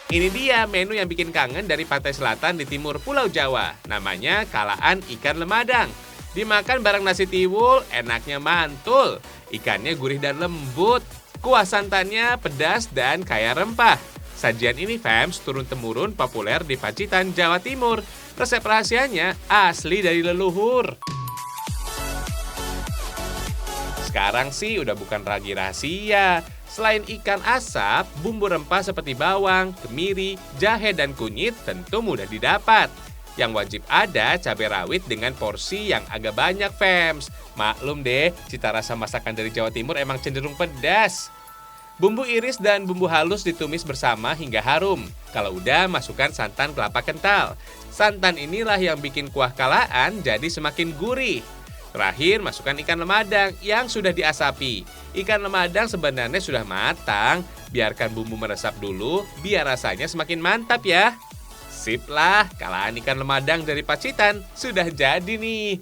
Ini dia menu yang bikin kangen dari pantai selatan di timur Pulau Jawa. Namanya kalaan ikan lemadang. Dimakan bareng nasi tiwul, enaknya mantul. Ikannya gurih dan lembut. Kuah santannya pedas dan kaya rempah. Sajian ini fams turun-temurun populer di Pacitan, Jawa Timur. Resep rahasianya asli dari leluhur. Sekarang sih udah bukan lagi rahasia. Selain ikan asap, bumbu rempah seperti bawang, kemiri, jahe, dan kunyit tentu mudah didapat. Yang wajib ada cabai rawit dengan porsi yang agak banyak, fams. Maklum deh, cita rasa masakan dari Jawa Timur emang cenderung pedas. Bumbu iris dan bumbu halus ditumis bersama hingga harum. Kalau udah, masukkan santan kelapa kental. Santan inilah yang bikin kuah kalaan jadi semakin gurih. Terakhir, masukkan ikan lemadang yang sudah diasapi. Ikan lemadang sebenarnya sudah matang. Biarkan bumbu meresap dulu, biar rasanya semakin mantap ya. Sip lah, kalaan ikan lemadang dari Pacitan sudah jadi nih.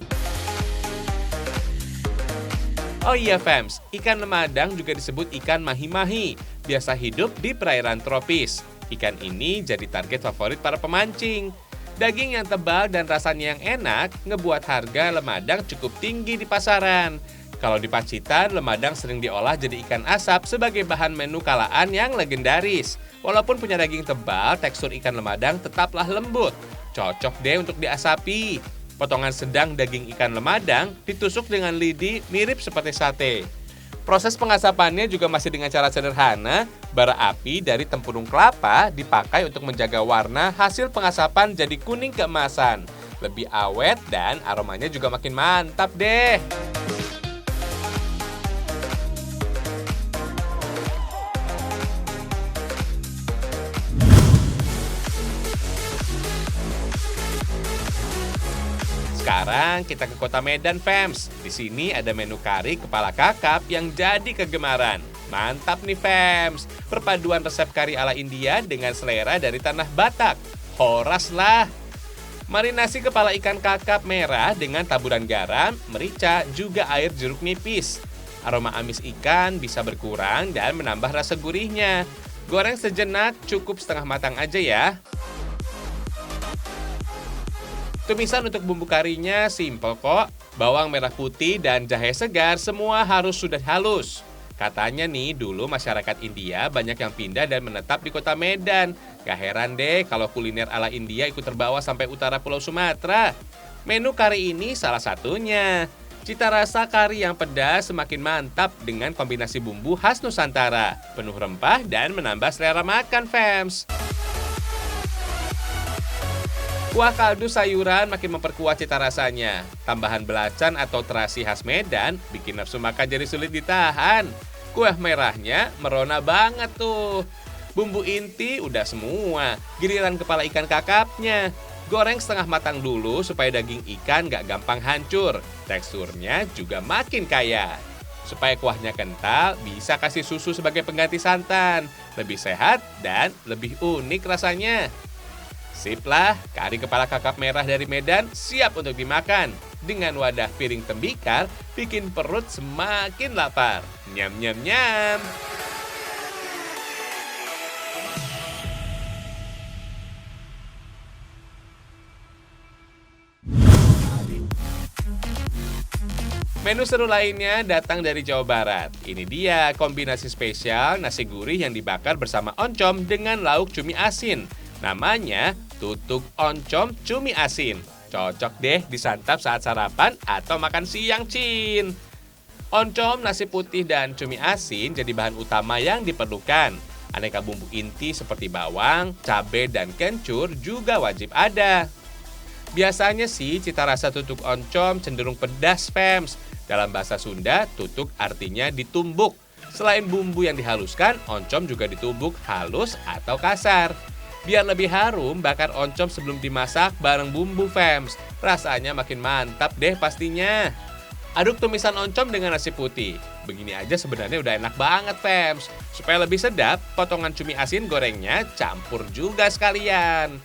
Oh iya fams, ikan lemadang juga disebut ikan mahi-mahi. Biasa hidup di perairan tropis. Ikan ini jadi target favorit para pemancing. Daging yang tebal dan rasanya yang enak ngebuat harga lemadang cukup tinggi di pasaran. Kalau di Pacitan, lemadang sering diolah jadi ikan asap sebagai bahan menu kalaan yang legendaris. Walaupun punya daging tebal, tekstur ikan lemadang tetaplah lembut. Cocok deh untuk diasapi. Potongan sedang daging ikan lemadang ditusuk dengan lidi mirip seperti sate. Proses pengasapannya juga masih dengan cara sederhana. Bara api dari tempurung kelapa dipakai untuk menjaga warna hasil pengasapan jadi kuning keemasan. Lebih awet dan aromanya juga makin mantap deh. Sekarang kita ke kota Medan, fams. Di sini ada menu kari kepala kakap yang jadi kegemaran. Mantap nih, fams. Perpaduan resep kari ala India dengan selera dari tanah Batak. Horas lah. Marinasi kepala ikan kakap merah dengan taburan garam, merica, juga air jeruk nipis. Aroma amis ikan bisa berkurang dan menambah rasa gurihnya. Goreng sejenak, cukup setengah matang aja ya. Tumisan untuk bumbu karinya simpel kok. Bawang merah putih dan jahe segar semua harus sudah halus. Katanya nih dulu masyarakat India banyak yang pindah dan menetap di kota Medan. Gak heran deh kalau kuliner ala India ikut terbawa sampai utara Pulau Sumatera. Menu kari ini salah satunya. Cita rasa kari yang pedas semakin mantap dengan kombinasi bumbu khas Nusantara. Penuh rempah dan menambah selera makan, fams. Kuah kaldu sayuran makin memperkuat cita rasanya. Tambahan belacan atau terasi khas Medan bikin nafsu makan jadi sulit ditahan. Kuah merahnya merona banget tuh. Bumbu inti udah semua, giliran kepala ikan kakapnya. Goreng setengah matang dulu supaya daging ikan gak gampang hancur. Teksturnya juga makin kaya. Supaya kuahnya kental, bisa kasih susu sebagai pengganti santan. Lebih sehat dan lebih unik rasanya. Sip lah, kari kepala kakap merah dari Medan siap untuk dimakan. Dengan wadah piring tembikar, bikin perut semakin lapar. Nyam nyam nyam. Menu seru lainnya datang dari Jawa Barat. Ini dia kombinasi spesial nasi gurih yang dibakar bersama oncom dengan lauk cumi asin. Namanya tutuk oncom cumi asin. Cocok deh disantap saat sarapan atau makan siang, Cin. Oncom, nasi putih, dan cumi asin jadi bahan utama yang diperlukan. Aneka bumbu inti seperti bawang, cabai, dan kencur juga wajib ada. Biasanya sih cita rasa tutuk oncom cenderung pedas, fams. Dalam bahasa Sunda, tutuk artinya ditumbuk. Selain bumbu yang dihaluskan, oncom juga ditumbuk halus atau kasar. Biar lebih harum, bakar oncom sebelum dimasak bareng bumbu, fams. Rasanya makin mantap deh pastinya. Aduk tumisan oncom dengan nasi putih. Begini aja sebenarnya udah enak banget, fams. Supaya lebih sedap, potongan cumi asin gorengnya campur juga sekalian.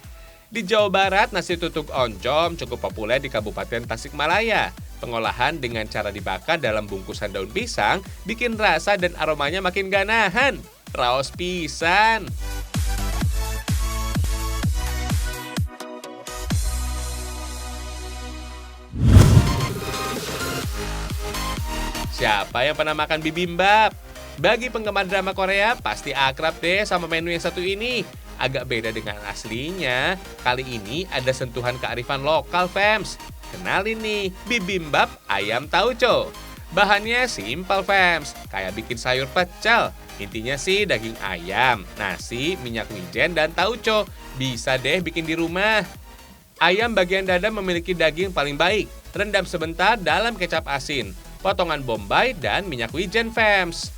Di Jawa Barat, nasi tutuk oncom cukup populer di Kabupaten Tasikmalaya. Pengolahan dengan cara dibakar dalam bungkusan daun pisang bikin rasa dan aromanya makin gak nahan. Raos pisan. Siapa yang pernah makan bibimbap? Bagi penggemar drama Korea, pasti akrab deh sama menu yang satu ini. Agak beda dengan aslinya, kali ini ada sentuhan kearifan lokal, fams. Kenalin nih, bibimbap ayam tauco. Bahannya simpel, fams, kayak bikin sayur pecel. Intinya sih daging ayam, nasi, minyak wijen, dan tauco. Bisa deh bikin di rumah. Ayam bagian dada memiliki daging paling baik. Rendam sebentar dalam kecap asin, potongan bombay, dan minyak wijen, fams.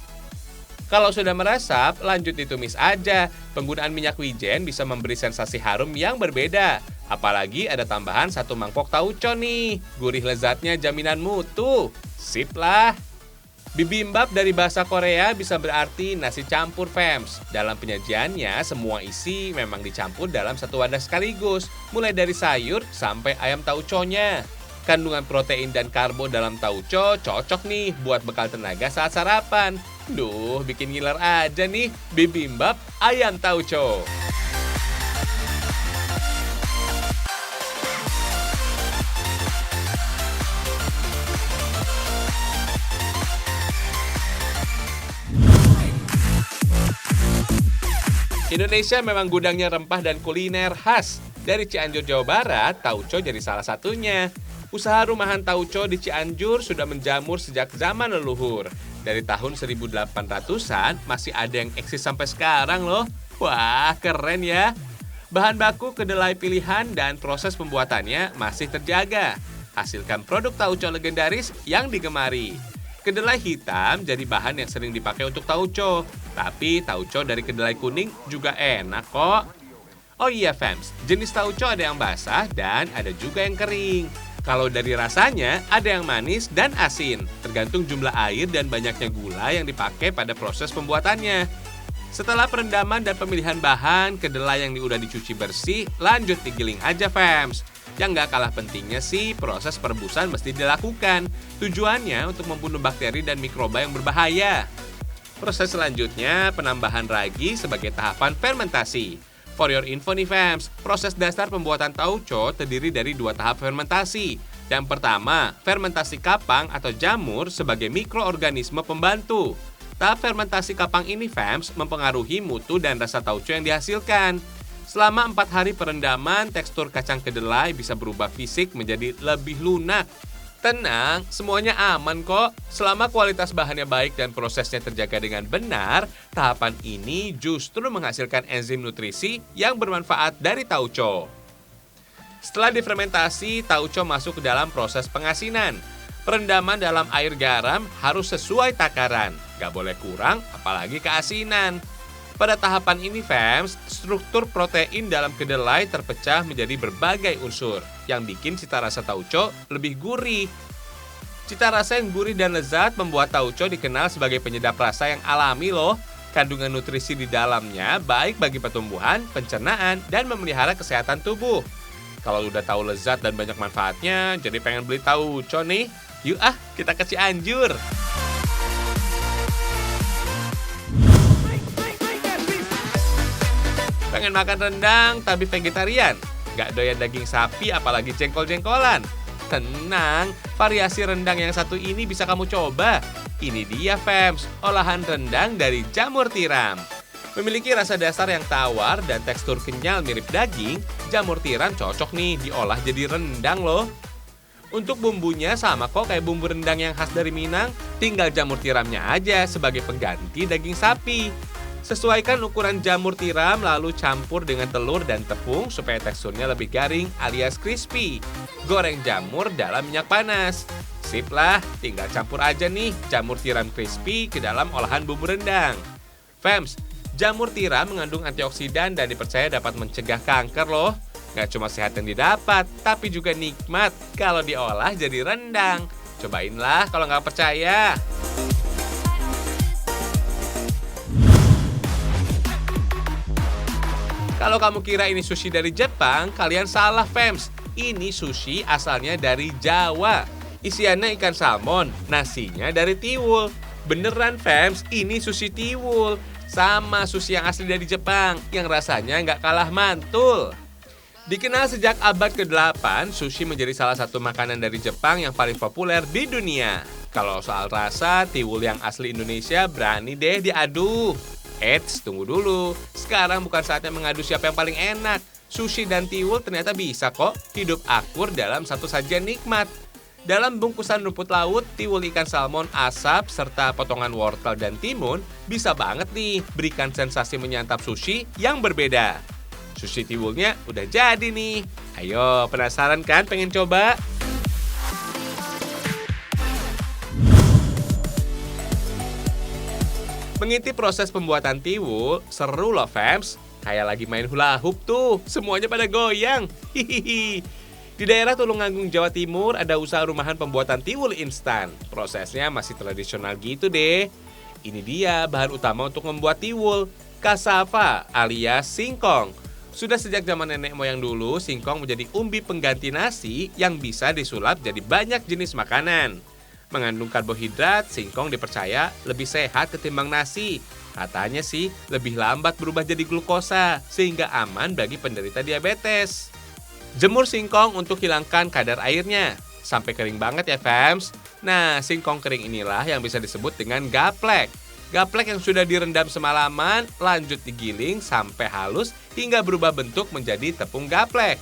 Kalau sudah meresap, lanjut ditumis aja. Penggunaan minyak wijen bisa memberi sensasi harum yang berbeda. Apalagi ada tambahan 1 mangkok tauco nih. Gurih lezatnya jaminan mutu. Sip lah. Bibimbap dari bahasa Korea bisa berarti nasi campur, fams. Dalam penyajiannya, semua isi memang dicampur dalam satu wadah sekaligus. Mulai dari sayur sampai ayam tauconya. Kandungan protein dan karbo dalam tauco cocok nih buat bekal tenaga saat sarapan. Duh, bikin ngiler aja nih bibimbap ayam tauco. Indonesia memang gudangnya rempah dan kuliner khas. Dari Cianjur, Jawa Barat, tauco jadi salah satunya. Usaha rumahan tauco di Cianjur sudah menjamur sejak zaman leluhur. Dari tahun 1800-an masih ada yang eksis sampai sekarang loh. Wah, keren ya. Bahan baku kedelai pilihan dan proses pembuatannya masih terjaga. Hasilkan produk tauco legendaris yang digemari. Kedelai hitam jadi bahan yang sering dipakai untuk tauco. Tapi tauco dari kedelai kuning juga enak kok. Oh iya, fams, jenis tauco ada yang basah dan ada juga yang kering. Kalau dari rasanya, ada yang manis dan asin, tergantung jumlah air dan banyaknya gula yang dipakai pada proses pembuatannya. Setelah perendaman dan pemilihan bahan, kedelai yang udah dicuci bersih, lanjut digiling aja, fams. Yang nggak kalah pentingnya sih, proses perebusan mesti dilakukan. Tujuannya untuk membunuh bakteri dan mikroba yang berbahaya. Proses selanjutnya, penambahan ragi sebagai tahapan fermentasi. For your info nih, fams, proses dasar pembuatan tauco terdiri dari 2 tahap fermentasi. Yang pertama, fermentasi kapang atau jamur sebagai mikroorganisme pembantu. Tahap fermentasi kapang ini, fams, mempengaruhi mutu dan rasa tauco yang dihasilkan. Selama 4 hari perendaman, tekstur kacang kedelai bisa berubah fisik menjadi lebih lunak. Tenang, semuanya aman kok. Selama kualitas bahannya baik dan prosesnya terjaga dengan benar, tahapan ini justru menghasilkan enzim nutrisi yang bermanfaat dari tauco. Setelah difermentasi, tauco masuk ke dalam proses pengasinan. Perendaman dalam air garam harus sesuai takaran, gak boleh kurang apalagi keasinan. Pada tahapan ini, fams, struktur protein dalam kedelai terpecah menjadi berbagai unsur yang bikin cita rasa tauco lebih gurih. Cita rasa yang gurih dan lezat membuat tauco dikenal sebagai penyedap rasa yang alami loh. Kandungan nutrisi di dalamnya baik bagi pertumbuhan, pencernaan, dan memelihara kesehatan tubuh. Kalau udah tahu lezat dan banyak manfaatnya, jadi pengen beli tauco nih. Yuk kita ke Cianjur. Pengen makan rendang tapi vegetarian? Gak doyan daging sapi apalagi jengkol-jengkolan? Tenang, variasi rendang yang satu ini bisa kamu coba. Ini dia, fams, olahan rendang dari jamur tiram. Memiliki rasa dasar yang tawar dan tekstur kenyal mirip daging, jamur tiram cocok nih diolah jadi rendang loh. Untuk bumbunya sama kok kayak bumbu rendang yang khas dari Minang, tinggal jamur tiramnya aja sebagai pengganti daging sapi. Sesuaikan ukuran jamur tiram lalu campur dengan telur dan tepung supaya teksturnya lebih garing alias crispy. Goreng jamur dalam minyak panas. Sip lah, tinggal campur aja nih jamur tiram crispy ke dalam olahan bumbu rendang. Fams, jamur tiram mengandung antioksidan dan dipercaya dapat mencegah kanker loh. Gak cuma sehat yang didapat, tapi juga nikmat kalau diolah jadi rendang. Cobainlah kalau nggak percaya. Kalau kamu kira ini sushi dari Jepang, kalian salah, fams. Ini sushi asalnya dari Jawa. Isiannya ikan salmon, nasinya dari tiwul. Beneran, fams, ini sushi tiwul. Sama sushi yang asli dari Jepang, yang rasanya nggak kalah mantul. Dikenal sejak abad ke-8, sushi menjadi salah satu makanan dari Jepang yang paling populer di dunia. Kalau soal rasa, tiwul yang asli Indonesia berani deh diadu. Eits, tunggu dulu. Sekarang bukan saatnya mengadu siapa yang paling enak. Sushi dan tiwul ternyata bisa kok hidup akur dalam satu sajian nikmat. Dalam bungkusan rumput laut, tiwul ikan salmon asap, serta potongan wortel dan timun bisa banget nih berikan sensasi menyantap sushi yang berbeda. Sushi tiwulnya udah jadi nih. Ayo, penasaran kan pengen coba? Mengintip proses pembuatan tiwul, seru loh fams. Kayak lagi main hula hoop tuh, semuanya pada goyang. Hihihi. Di daerah Tulungagung, Jawa Timur ada usaha rumahan pembuatan tiwul instan. Prosesnya masih tradisional gitu deh. Ini dia bahan utama untuk membuat tiwul, cassava alias singkong. Sudah sejak zaman nenek moyang dulu, singkong menjadi umbi pengganti nasi yang bisa disulap jadi banyak jenis makanan. Mengandung karbohidrat, singkong dipercaya lebih sehat ketimbang nasi. Katanya sih lebih lambat berubah jadi glukosa, sehingga aman bagi penderita diabetes. Jemur singkong untuk hilangkan kadar airnya. Sampai kering banget ya fams. Nah, singkong kering inilah yang bisa disebut dengan gaplek. Gaplek yang sudah direndam semalaman, lanjut digiling sampai halus hingga berubah bentuk menjadi tepung gaplek.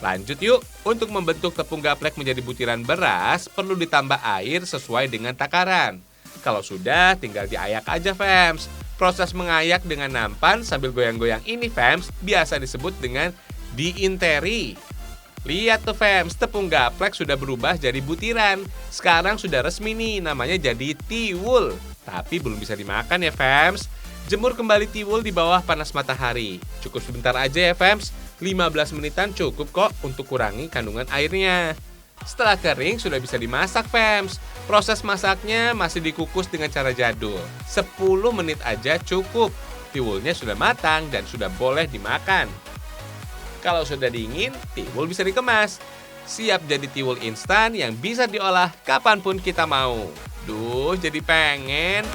Lanjut yuk, untuk membentuk tepung gaplek menjadi butiran beras, perlu ditambah air sesuai dengan takaran. Kalau sudah, tinggal diayak aja fams. Proses mengayak dengan nampan sambil goyang-goyang ini fams, biasa disebut dengan diinteri. Lihat tuh fams, tepung gaplek sudah berubah jadi butiran. Sekarang sudah resmi nih, namanya jadi tiwul. Tapi belum bisa dimakan ya fams. Jemur kembali tiwul di bawah panas matahari. Cukup sebentar aja ya fams. 15 menitan cukup kok untuk kurangi kandungan airnya. Setelah kering sudah bisa dimasak fams. Proses masaknya masih dikukus dengan cara jadul. 10 menit aja cukup. Tiwulnya sudah matang dan sudah boleh dimakan. Kalau sudah dingin, tiwul bisa dikemas. Siap jadi tiwul instan yang bisa diolah kapanpun kita mau. Duh, jadi pengen.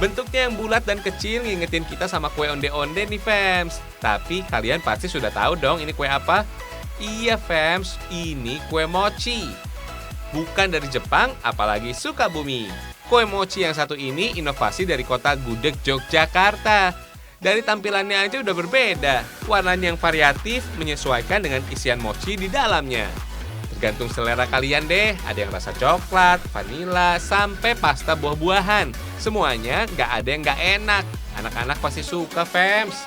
Bentuknya yang bulat dan kecil ngingetin kita sama kue onde-onde nih fams. Tapi kalian pasti sudah tahu dong ini kue apa? Iya fams, ini kue mochi. Bukan dari Jepang, apalagi Sukabumi. Kue mochi yang satu ini inovasi dari kota Gudeg, Yogyakarta. Dari tampilannya aja udah berbeda. Warnanya yang variatif menyesuaikan dengan isian mochi di dalamnya. Tergantung selera kalian deh, ada yang rasa coklat, vanila, sampai pasta buah-buahan. Semuanya nggak ada yang nggak enak. Anak-anak pasti suka fams.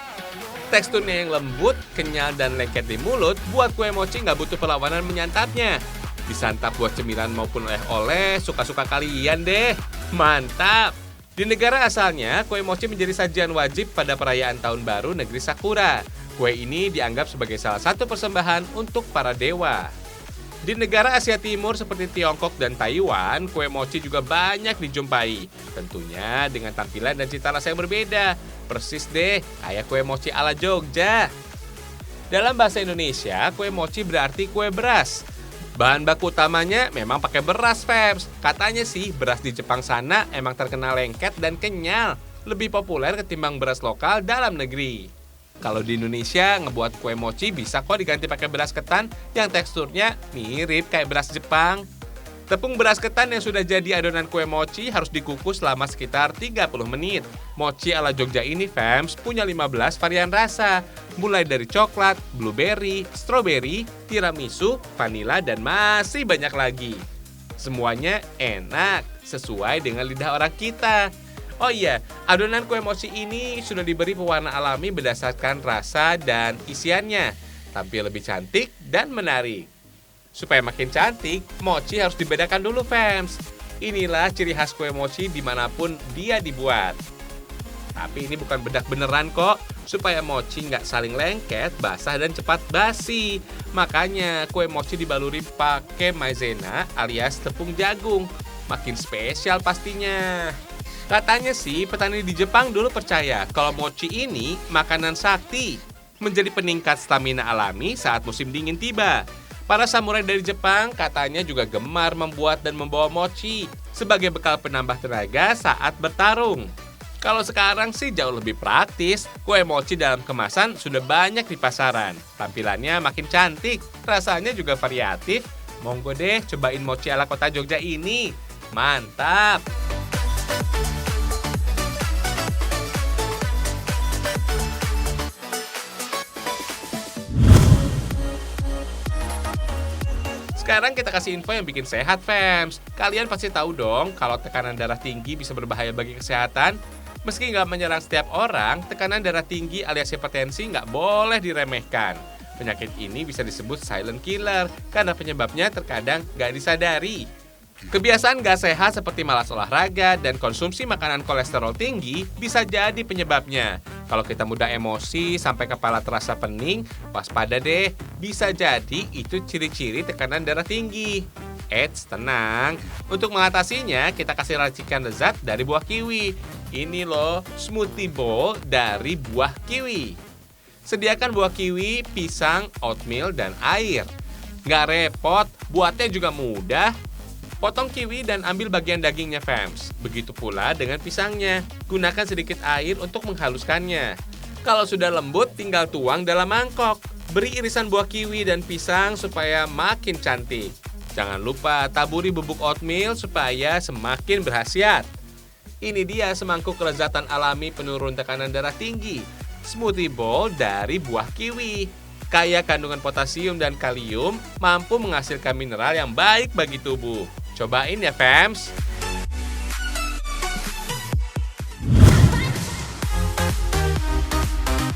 Teksturnya yang lembut, kenyal, dan lengket di mulut buat kue mochi nggak butuh perlawanan menyantapnya. Disantap buat cemilan maupun oleh-oleh, suka-suka kalian deh. Mantap! Di negara asalnya, kue mochi menjadi sajian wajib pada perayaan Tahun Baru Negeri Sakura. Kue ini dianggap sebagai salah satu persembahan untuk para dewa. Di negara Asia Timur seperti Tiongkok dan Taiwan, kue mochi juga banyak dijumpai. Tentunya dengan tampilan dan cita rasa yang berbeda. Persis deh, kayak kue mochi ala Jogja. Dalam bahasa Indonesia, kue mochi berarti kue beras. Bahan baku utamanya memang pakai beras, fams. Katanya sih beras di Jepang sana emang terkenal lengket dan kenyal. Lebih populer ketimbang beras lokal dalam negeri. Kalau di Indonesia, ngebuat kue mochi bisa kok diganti pakai beras ketan yang teksturnya mirip kayak beras Jepang. Tepung beras ketan yang sudah jadi adonan kue mochi harus dikukus selama sekitar 30 menit. Mochi ala Jogja ini, fams, punya 15 varian rasa. Mulai dari coklat, blueberry, strawberry, tiramisu, vanila, dan masih banyak lagi. Semuanya enak, sesuai dengan lidah orang kita. Oh iya, adonan kue mochi ini sudah diberi pewarna alami berdasarkan rasa dan isiannya. Tampil lebih cantik dan menarik. Supaya makin cantik, mochi harus dibedakan dulu fams. Inilah ciri khas kue mochi dimanapun dia dibuat. Tapi ini bukan bedak beneran kok. Supaya mochi nggak saling lengket, basah dan cepat basi. Makanya kue mochi dibaluri pakai maizena alias tepung jagung. Makin spesial pastinya. Katanya sih petani di Jepang dulu percaya kalau mochi ini makanan sakti. Menjadi peningkat stamina alami saat musim dingin tiba. Para samurai dari Jepang katanya juga gemar membuat dan membawa mochi sebagai bekal penambah tenaga saat bertarung. Kalau sekarang sih jauh lebih praktis. Kue mochi dalam kemasan sudah banyak di pasaran. Tampilannya makin cantik, rasanya juga variatif. Monggo deh cobain mochi ala kota Jogja ini. Mantap! Sekarang kita kasih info yang bikin sehat, fams. Kalian pasti tahu dong kalau tekanan darah tinggi bisa berbahaya bagi kesehatan. Meski nggak menyerang setiap orang, tekanan darah tinggi alias hipertensi nggak boleh diremehkan. Penyakit ini bisa disebut silent killer karena penyebabnya terkadang nggak disadari. Kebiasaan nggak sehat seperti malas olahraga dan konsumsi makanan kolesterol tinggi bisa jadi penyebabnya. Kalau kita mudah emosi sampai kepala terasa pening, waspada deh. Bisa jadi itu ciri-ciri tekanan darah tinggi. Eits, tenang. Untuk mengatasinya, kita kasih racikan lezat dari buah kiwi. Ini loh, smoothie bowl dari buah kiwi. Sediakan buah kiwi, pisang, oatmeal, dan air. Nggak repot, buatnya juga mudah. Potong kiwi dan ambil bagian dagingnya, fams. Begitu pula dengan pisangnya. Gunakan sedikit air untuk menghaluskannya. Kalau sudah lembut, tinggal tuang dalam mangkok. Beri irisan buah kiwi dan pisang supaya makin cantik. Jangan lupa taburi bubuk oatmeal supaya semakin berkhasiat. Ini dia semangkuk kelezatan alami penurun tekanan darah tinggi. Smoothie bowl dari buah kiwi. Kaya kandungan potasium dan kalium, mampu menghasilkan mineral yang baik bagi tubuh. Cobain ya, fams.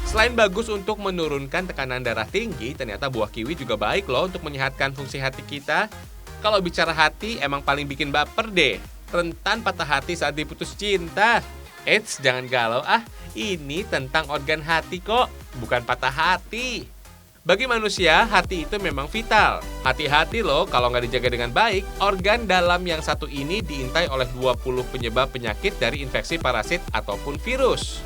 Selain bagus untuk menurunkan tekanan darah tinggi, ternyata buah kiwi juga baik loh untuk menyehatkan fungsi hati kita. Kalau bicara hati, emang paling bikin baper deh. Rentan patah hati saat diputus cinta. Eits, jangan galau ini tentang organ hati kok, bukan patah hati. Bagi manusia, hati itu memang vital. Hati-hati loh kalau nggak dijaga dengan baik, organ dalam yang satu ini diintai oleh 20 penyebab penyakit dari infeksi parasit ataupun virus.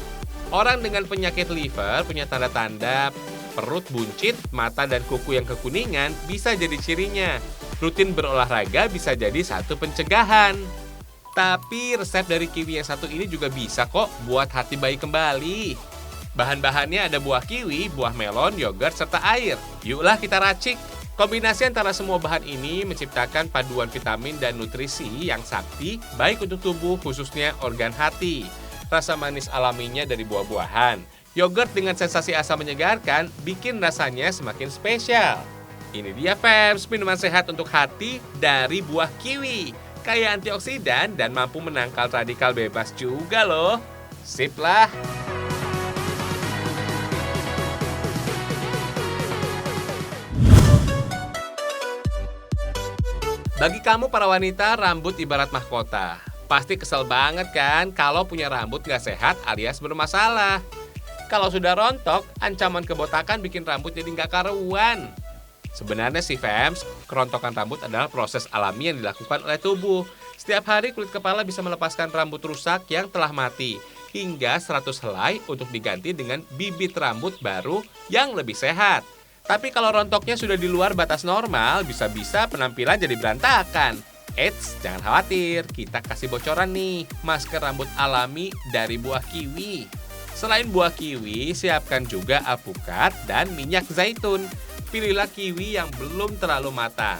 Orang dengan penyakit liver punya tanda-tanda perut buncit, mata dan kuku yang kekuningan bisa jadi cirinya. Rutin berolahraga bisa jadi satu pencegahan. Tapi resep dari kiwi yang satu ini juga bisa kok buat hati bayi kembali. Bahan-bahannya ada buah kiwi, buah melon, yogurt, serta air. Yuklah kita racik. Kombinasi antara semua bahan ini menciptakan paduan vitamin dan nutrisi yang sakti baik untuk tubuh khususnya organ hati. Rasa manis alaminya dari buah-buahan. Yogurt dengan sensasi asam menyegarkan bikin rasanya semakin spesial. Ini dia, fams, minuman sehat untuk hati dari buah kiwi. Kaya antioksidan dan mampu menangkal radikal bebas juga loh. Sip lah. Bagi kamu para wanita, rambut ibarat mahkota. Pasti kesel banget kan kalau punya rambut nggak sehat alias bermasalah. Kalau sudah rontok, ancaman kebotakan bikin rambut jadi nggak karuan. Sebenarnya sih, fams, kerontokan rambut adalah proses alami yang dilakukan oleh tubuh. Setiap hari kulit kepala bisa melepaskan rambut rusak yang telah mati, hingga 100 helai untuk diganti dengan bibit rambut baru yang lebih sehat. Tapi kalau rontoknya sudah di luar batas normal, bisa-bisa penampilan jadi berantakan. Eits, jangan khawatir, kita kasih bocoran nih, masker rambut alami dari buah kiwi. Selain buah kiwi, siapkan juga alpukat dan minyak zaitun. Pilihlah kiwi yang belum terlalu matang,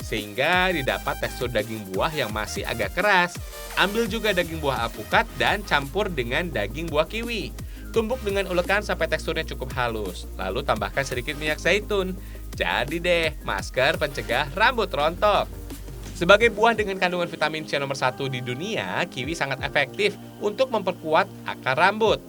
sehingga didapat tekstur daging buah yang masih agak keras. Ambil juga daging buah alpukat dan campur dengan daging buah kiwi. Tumbuk dengan ulekan sampai teksturnya cukup halus. Lalu tambahkan sedikit minyak zaitun. Jadi deh, masker pencegah rambut rontok. Sebagai buah dengan kandungan vitamin C nomor 1 di dunia, kiwi sangat efektif untuk memperkuat akar rambut.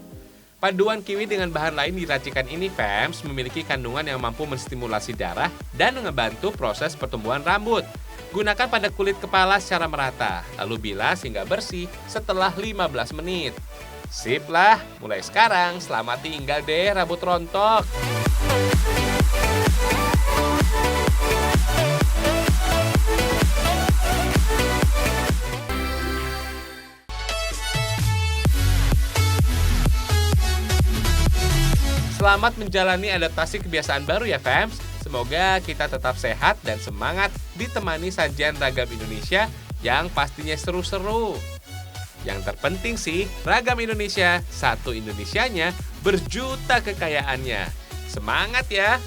Paduan kiwi dengan bahan lain di racikan ini, fams, memiliki kandungan yang mampu menstimulasi darah dan membantu proses pertumbuhan rambut. Gunakan pada kulit kepala secara merata, lalu bilas hingga bersih setelah 15 menit. Sip lah, mulai sekarang selamat tinggal deh rambut rontok. Selamat menjalani adaptasi kebiasaan baru ya, fams. Semoga kita tetap sehat dan semangat ditemani sajian ragam Indonesia yang pastinya seru-seru. Yang terpenting sih, ragam Indonesia, satu Indonesianya, berjuta kekayaannya. Semangat ya!